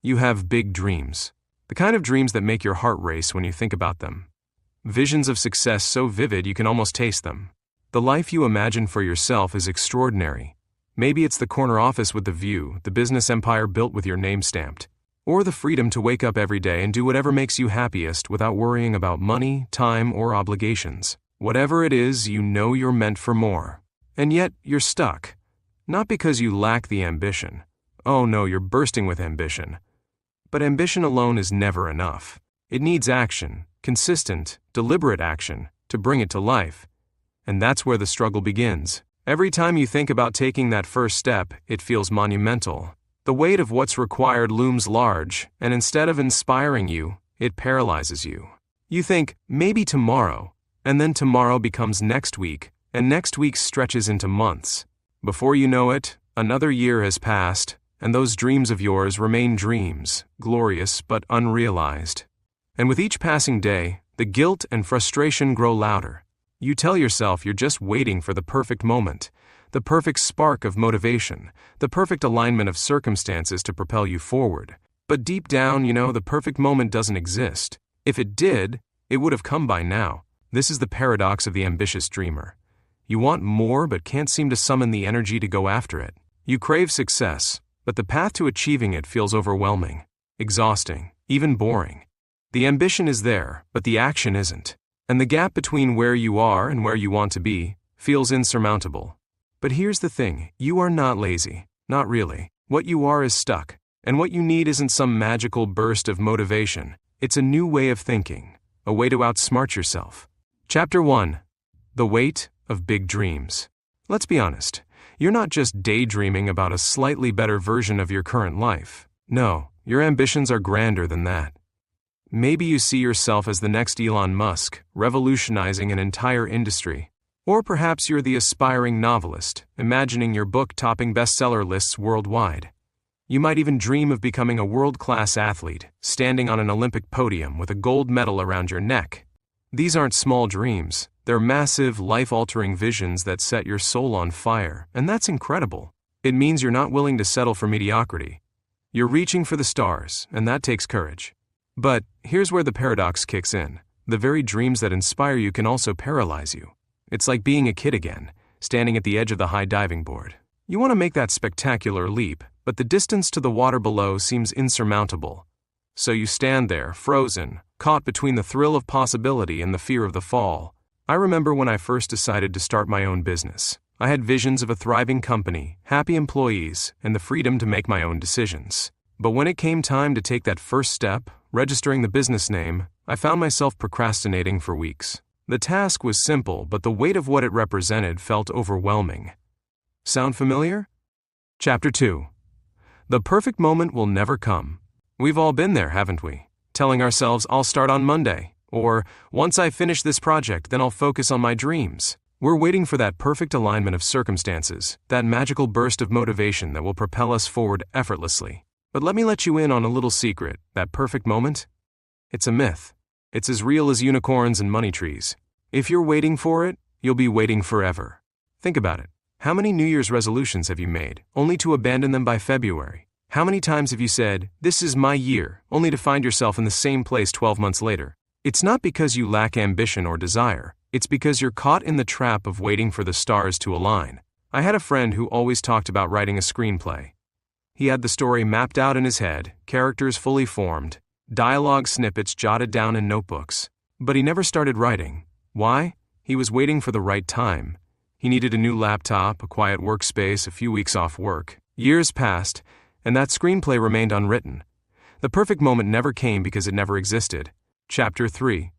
You have big dreams. The kind of dreams that make your heart race when you think about them. Visions of success so vivid you can almost taste them. The life you imagine for yourself is extraordinary. Maybe it's the corner office with the view, the business empire built with your name stamped, or the freedom to wake up every day and do whatever makes you happiest without worrying about money, time, or obligations. Whatever it is, you know you're meant for more. And yet, you're stuck. Not because you lack the ambition. Oh no, you're bursting with ambition. But ambition alone is never enough. It needs action, consistent, deliberate action, to bring it to life. And that's where the struggle begins. Every time you think about taking that first step, it feels monumental. The weight of what's required looms large, and instead of inspiring you, it paralyzes you. You think, maybe tomorrow, and then tomorrow becomes next week, and next week stretches into months. Before you know it, another year has passed, and those dreams of yours remain dreams, glorious but unrealized. And with each passing day, the guilt and frustration grow louder. You tell yourself you're just waiting for the perfect moment, the perfect spark of motivation, the perfect alignment of circumstances to propel you forward. But deep down, you know the perfect moment doesn't exist. If it did, it would have come by now. This is the paradox of the ambitious dreamer. You want more but can't seem to summon the energy to go after it. You crave success, but the path to achieving it feels overwhelming, exhausting, even boring. The ambition is there, but the action isn't. And the gap between where you are and where you want to be feels insurmountable. But here's the thing, you are not lazy, not really. What you are is stuck, and what you need isn't some magical burst of motivation. It's a new way of thinking, a way to outsmart yourself. Chapter 1. The Weight of Big Dreams. Let's be honest, you're not just daydreaming about a slightly better version of your current life. No, your ambitions are grander than that. Maybe you see yourself as the next Elon Musk, revolutionizing an entire industry. Or perhaps you're the aspiring novelist, imagining your book topping bestseller lists worldwide. You might even dream of becoming a world-class athlete, standing on an Olympic podium with a gold medal around your neck. These aren't small dreams, they're massive, life-altering visions that set your soul on fire, and that's incredible. It means you're not willing to settle for mediocrity. You're reaching for the stars, and that takes courage. But here's where the paradox kicks in. The very dreams that inspire you can also paralyze you. It's like being a kid again, standing at the edge of the high diving board. You want to make that spectacular leap, but the distance to the water below seems insurmountable. So you stand there, frozen, caught between the thrill of possibility and the fear of the fall. I remember when I first decided to start my own business. I had visions of a thriving company, happy employees, and the freedom to make my own decisions. But when it came time to take that first step, registering the business name, I found myself procrastinating for weeks. The task was simple, but the weight of what it represented felt overwhelming. Sound familiar? Chapter 2. The perfect moment will never come. We've all been there, haven't we? Telling ourselves, I'll start on Monday, or once I finish this project, then I'll focus on my dreams. We're waiting for that perfect alignment of circumstances, that magical burst of motivation that will propel us forward effortlessly. But let me let you in on a little secret, that perfect moment? It's a myth. It's as real as unicorns and money trees. If you're waiting for it, you'll be waiting forever. Think about it. How many New Year's resolutions have you made, only to abandon them by February? How many times have you said, this is my year, only to find yourself in the same place 12 months later? It's not because you lack ambition or desire. It's because you're caught in the trap of waiting for the stars to align. I had a friend who always talked about writing a screenplay. He had the story mapped out in his head, characters fully formed, dialogue snippets jotted down in notebooks. But he never started writing. Why? He was waiting for the right time. He needed a new laptop, a quiet workspace, a few weeks off work. Years passed, and that screenplay remained unwritten. The perfect moment never came because it never existed. Chapter 3.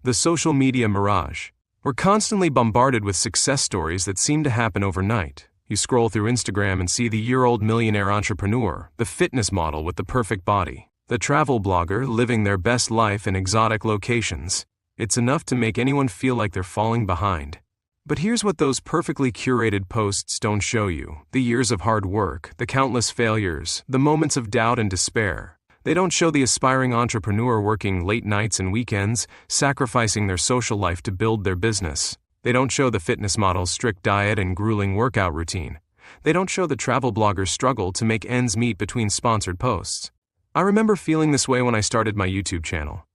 The social media mirage. We're constantly bombarded with success stories that seem to happen overnight. You scroll through Instagram and see the year-old millionaire entrepreneur, the fitness model with the perfect body, the travel blogger living their best life in exotic locations. It's enough to make anyone feel like they're falling behind. But here's what those perfectly curated posts don't show you: the years of hard work, the countless failures, the moments of doubt and despair. They don't show the aspiring entrepreneur working late nights and weekends, sacrificing their social life to build their business. They don't show the fitness model's strict diet and grueling workout routine. They don't show the travel blogger's struggle to make ends meet between sponsored posts. I remember feeling this way when I started my YouTube channel.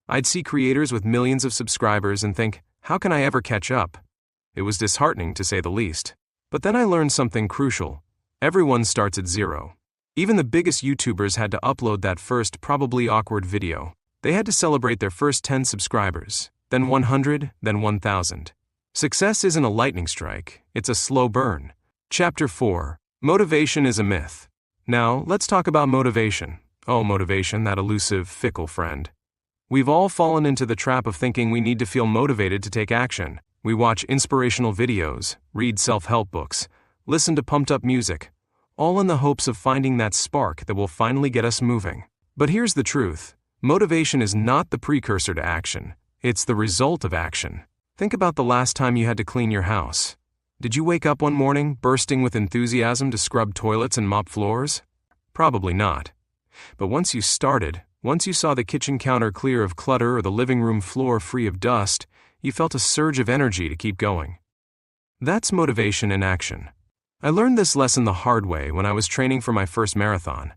I'd see creators with millions of subscribers and think, how can I ever catch up? It was disheartening to say the least. But then I learned something crucial. Everyone starts at zero. Even the biggest YouTubers had to upload that first, probably awkward video. They had to celebrate their first 10 subscribers, then 100, then 1,000. Success isn't a lightning strike, it's a slow burn. Chapter 4. Motivation is a myth. Now, let's talk about motivation. Oh, motivation, that elusive, fickle friend. We've all fallen into the trap of thinking we need to feel motivated to take action. We watch inspirational videos, read self-help books, listen to pumped-up music, all in the hopes of finding that spark that will finally get us moving. But here's the truth. Motivation is not the precursor to action. It's the result of action. Think about the last time you had to clean your house. Did you wake up one morning bursting with enthusiasm to scrub toilets and mop floors? Probably not. But once you started, once you saw the kitchen counter clear of clutter or the living room floor free of dust, you felt a surge of energy to keep going. That's motivation in action. I learned this lesson the hard way when I was training for my first marathon.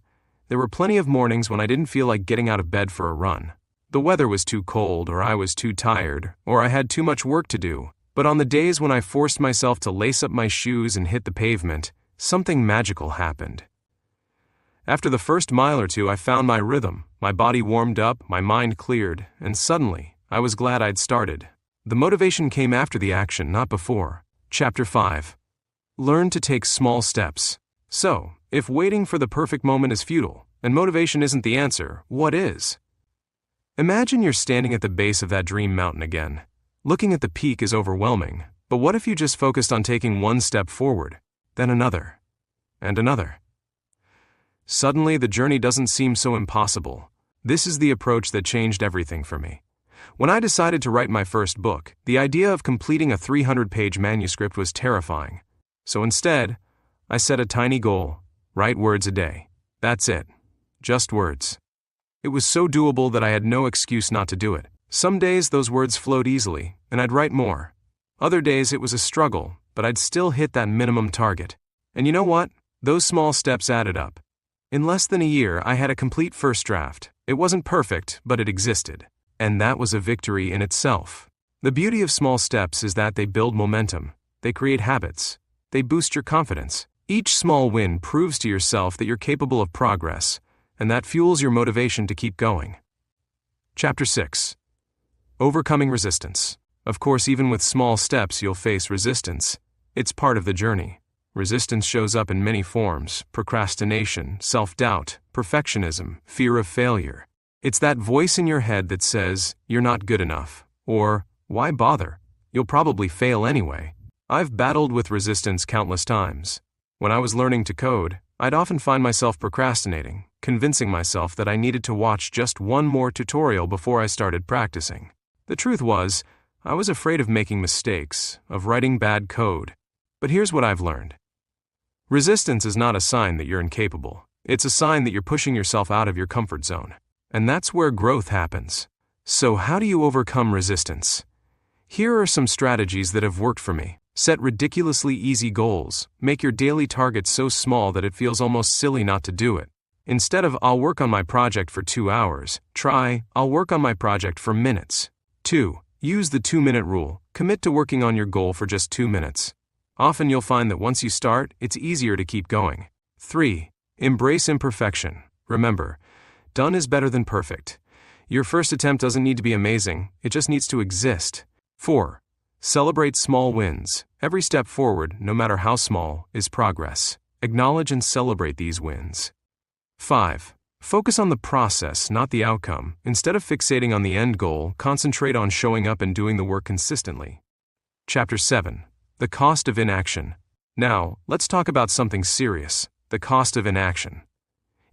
There were plenty of mornings when I didn't feel like getting out of bed for a run. The weather was too cold, or I was too tired, or I had too much work to do. But on the days when I forced myself to lace up my shoes and hit the pavement, something magical happened. After the first mile or two, I found my rhythm, my body warmed up, my mind cleared, and suddenly, I was glad I'd started. The motivation came after the action, not before. Chapter 5. Learn to take small steps. So, if waiting for the perfect moment is futile, and motivation isn't the answer, what is? Imagine you're standing at the base of that dream mountain again. Looking at the peak is overwhelming, but what if you just focused on taking one step forward, then another, and another? Suddenly, the journey doesn't seem so impossible. This is the approach that changed everything for me. When I decided to write my first book, the idea of completing a 300-page manuscript was terrifying. So instead, I set a tiny goal: write words a day. That's it. Just words. It was so doable that I had no excuse not to do it. Some days those words flowed easily, and I'd write more. Other days it was a struggle, but I'd still hit that minimum target. And you know what? Those small steps added up. In less than a year, I had a complete first draft. It wasn't perfect, but it existed. And that was a victory in itself. The beauty of small steps is that they build momentum. They create habits. They boost your confidence. Each small win proves to yourself that you're capable of progress, and that fuels your motivation to keep going. Chapter 6. Overcoming resistance. Of course, even with small steps, you'll face resistance. It's part of the journey. Resistance shows up in many forms: procrastination, self-doubt, perfectionism, fear of failure. It's that voice in your head that says, you're not good enough, or, why bother? You'll probably fail anyway. I've battled with resistance countless times. When I was learning to code, I'd often find myself procrastinating, convincing myself that I needed to watch just one more tutorial before I started practicing. The truth was, I was afraid of making mistakes, of writing bad code. But here's what I've learned. Resistance is not a sign that you're incapable. It's a sign that you're pushing yourself out of your comfort zone. And that's where growth happens. So how do you overcome resistance? Here are some strategies that have worked for me. Set ridiculously easy goals. Make your daily target so small that it feels almost silly not to do it. Instead of, I'll work on my project for 2 hours, try, I'll work on my project for minutes. 2. Use the 2-minute rule. Commit to working on your goal for just 2 minutes. Often you'll find that once you start, it's easier to keep going. 3. Embrace imperfection. Remember, done is better than perfect. Your first attempt doesn't need to be amazing, it just needs to exist. 4. Celebrate small wins. Every step forward, no matter how small, is progress. Acknowledge and celebrate these wins. 5. Focus on the process, not the outcome. Instead of fixating on the end goal, concentrate on showing up and doing the work consistently. Chapter 7. The cost of inaction. Now, let's talk about something serious: the cost of inaction.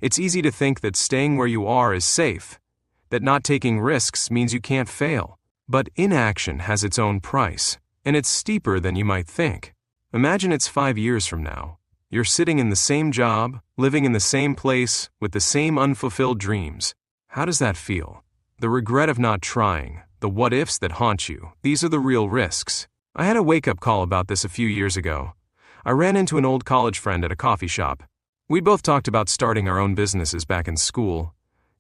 It's easy to think that staying where you are is safe, that not taking risks means you can't fail. But inaction has its own price, and it's steeper than you might think. Imagine it's 5 years from now. You're sitting in the same job, living in the same place, with the same unfulfilled dreams. How does that feel? The regret of not trying, the what-ifs that haunt you, these are the real risks. I had a wake-up call about this a few years ago. I ran into an old college friend at a coffee shop. We'd both talked about starting our own businesses back in school.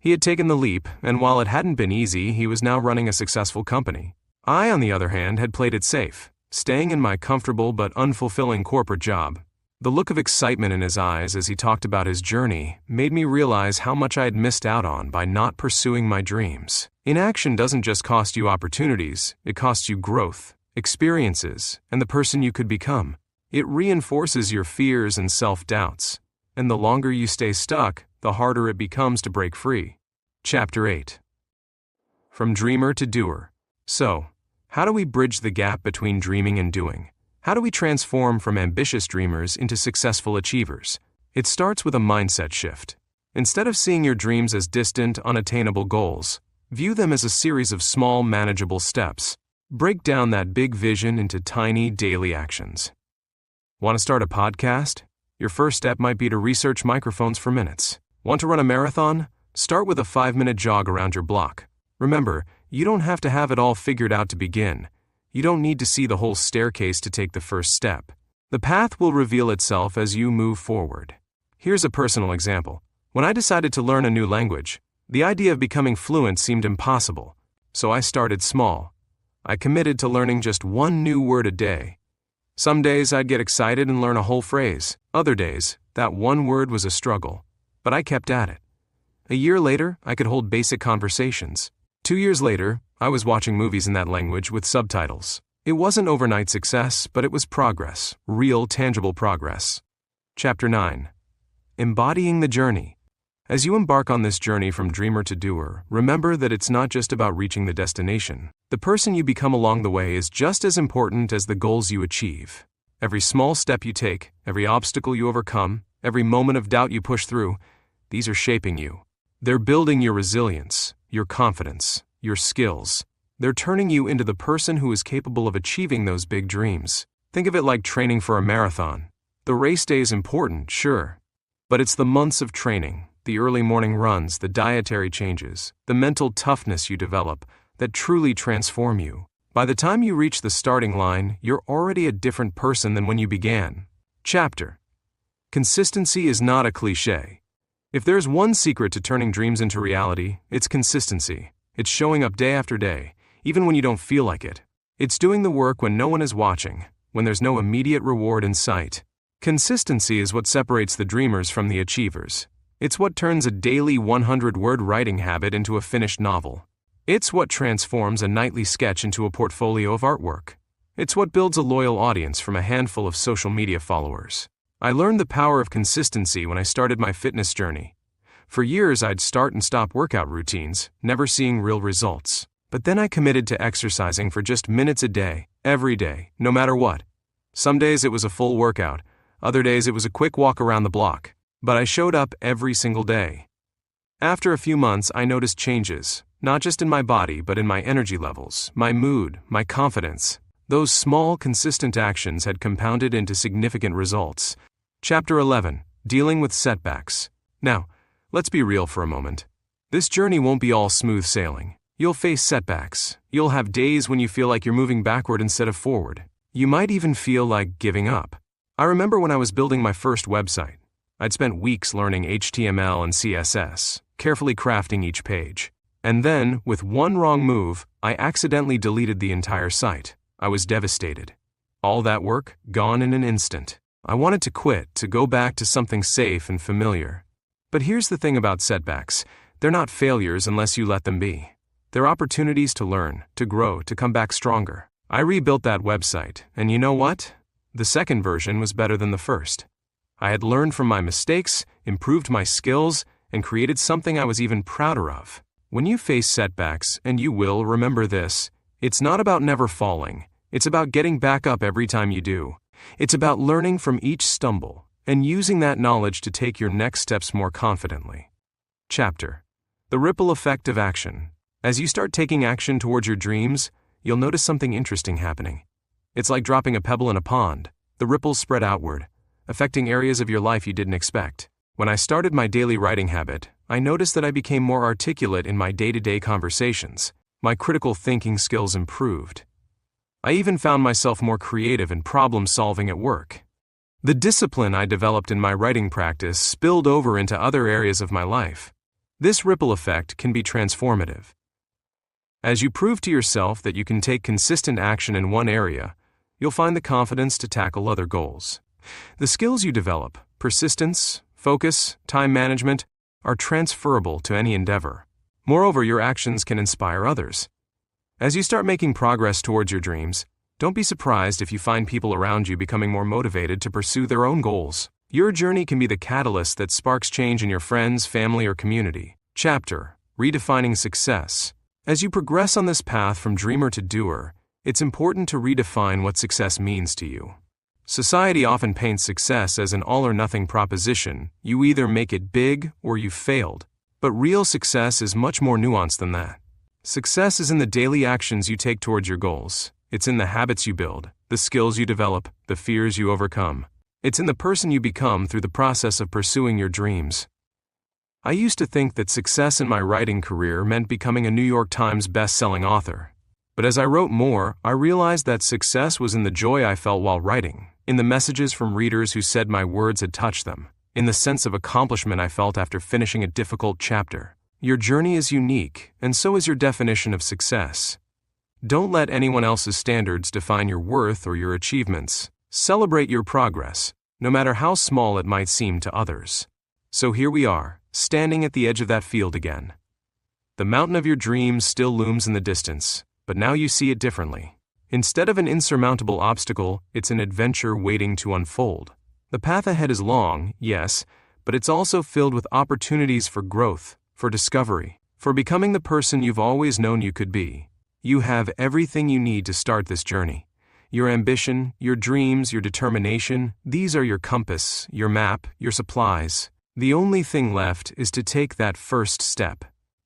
He had taken the leap, and while it hadn't been easy, he was now running a successful company. I, on the other hand, had played it safe, staying in my comfortable but unfulfilling corporate job. The look of excitement in his eyes as he talked about his journey made me realize how much I had missed out on by not pursuing my dreams. Inaction doesn't just cost you opportunities, it costs you growth, experiences, and the person you could become. It reinforces your fears and self-doubts, and the longer you stay stuck, the harder it becomes to break free. Chapter 8. From Dreamer to Doer. So, how do we bridge the gap between dreaming and doing? How do we transform from ambitious dreamers into successful achievers? It starts with a mindset shift. Instead of seeing your dreams as distant, unattainable goals, view them as a series of small, manageable steps. Break down that big vision into tiny, daily actions. Want to start a podcast? Your first step might be to research microphones for minutes. Want to run a marathon? Start with a 5-minute jog around your block. Remember, you don't have to have it all figured out to begin. You don't need to see the whole staircase to take the first step. The path will reveal itself as you move forward. Here's a personal example. When I decided to learn a new language, the idea of becoming fluent seemed impossible, so I started small. I committed to learning just one new word a day. Some days I'd get excited and learn a whole phrase. Other days, that one word was a struggle, but I kept at it. A year later, I could hold basic conversations. 2 years later, I was watching movies in that language with subtitles. It wasn't overnight success, but it was progress, real, tangible progress. Chapter 9. Embodying the journey. As you embark on this journey from dreamer to doer, remember that it's not just about reaching the destination. The person you become along the way is just as important as the goals you achieve. Every small step you take, every obstacle you overcome, every moment of doubt you push through, these are shaping you. They're building your resilience, your confidence, your skills. They're turning you into the person who is capable of achieving those big dreams. Think of it like training for a marathon. The race day is important, sure, but it's the months of training, the early morning runs, the dietary changes, the mental toughness you develop that truly transform you. By the time you reach the starting line, you're already a different person than when you began. Chapter. Consistency is not a cliché. If there's one secret to turning dreams into reality, it's consistency. It's showing up day after day, even when you don't feel like it. It's doing the work when no one is watching, when there's no immediate reward in sight. Consistency is what separates the dreamers from the achievers. It's what turns a daily 100-word writing habit into a finished novel. It's what transforms a nightly sketch into a portfolio of artwork. It's what builds a loyal audience from a handful of social media followers. I learned the power of consistency when I started my fitness journey. For years, I'd start and stop workout routines, never seeing real results. But then I committed to exercising for just minutes a day, every day, no matter what. Some days it was a full workout, other days it was a quick walk around the block. But I showed up every single day. After a few months, I noticed changes, not just in my body, but in my energy levels, my mood, my confidence. Those small, consistent actions had compounded into significant results. Chapter 11. Dealing with setbacks. Now, let's be real for a moment. This journey won't be all smooth sailing. You'll face setbacks. You'll have days when you feel like you're moving backward instead of forward. You might even feel like giving up. I remember when I was building my first website. I'd spent weeks learning HTML and CSS, carefully crafting each page. And then, with one wrong move, I accidentally deleted the entire site. I was devastated. All that work, gone in an instant. I wanted to quit, to go back to something safe and familiar. But here's the thing about setbacks. They're not failures unless you let them be. They're opportunities to learn, to grow, to come back stronger. I rebuilt that website, and you know what? The second version was better than the first. I had learned from my mistakes, improved my skills, and created something I was even prouder of. When you face setbacks, and you will, remember this, it's not about never falling. It's about getting back up every time you do. It's about learning from each stumble and using that knowledge to take your next steps more confidently. Chapter. The ripple effect of action. As you start taking action towards your dreams, you'll notice something interesting happening. It's like dropping a pebble in a pond. The ripples spread outward, affecting areas of your life you didn't expect. When I started my daily writing habit, I noticed that I became more articulate in my day-to-day conversations. My critical thinking skills improved. I even found myself more creative in problem-solving at work. The discipline I developed in my writing practice spilled over into other areas of my life. This ripple effect can be transformative. As you prove to yourself that you can take consistent action in one area, you'll find the confidence to tackle other goals. The skills you develop, persistence, focus, time management, are transferable to any endeavor. Moreover, your actions can inspire others. As you start making progress towards your dreams, don't be surprised if you find people around you becoming more motivated to pursue their own goals. Your journey can be the catalyst that sparks change in your friends, family, or community. Chapter: Redefining Success. As you progress on this path from dreamer to doer, it's important to redefine what success means to you. Society often paints success as an all-or-nothing proposition. You either make it big or you've failed. But real success is much more nuanced than that. Success is in the daily actions you take towards your goals. It's in the habits you build, the skills you develop, the fears you overcome. It's in the person you become through the process of pursuing your dreams. I used to think that success in my writing career meant becoming a New York Times best-selling author. But as I wrote more, I realized that success was in the joy I felt while writing, in the messages from readers who said my words had touched them, in the sense of accomplishment I felt after finishing a difficult chapter. Your journey is unique, and so is your definition of success. Don't let anyone else's standards define your worth or your achievements. Celebrate your progress, no matter how small it might seem to others. So here we are, standing at the edge of that field again. The mountain of your dreams still looms in the distance, but now you see it differently. Instead of an insurmountable obstacle, it's an adventure waiting to unfold. The path ahead is long, yes, but it's also filled with opportunities for growth, for discovery, for becoming the person you've always known you could be. You have everything you need to start this journey. Your ambition, your dreams, your determination, these are your compass, your map, your supplies. The only thing left is to take that first step.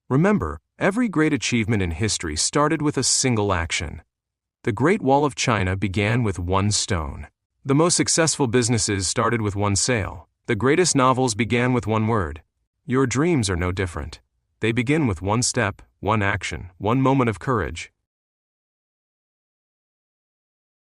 Remember, every great achievement in history started with a single action. The Great Wall of China began with one stone. The most successful businesses started with one sale. The greatest novels began with one word. Your dreams are no different. They begin with one step, one action, one moment of courage.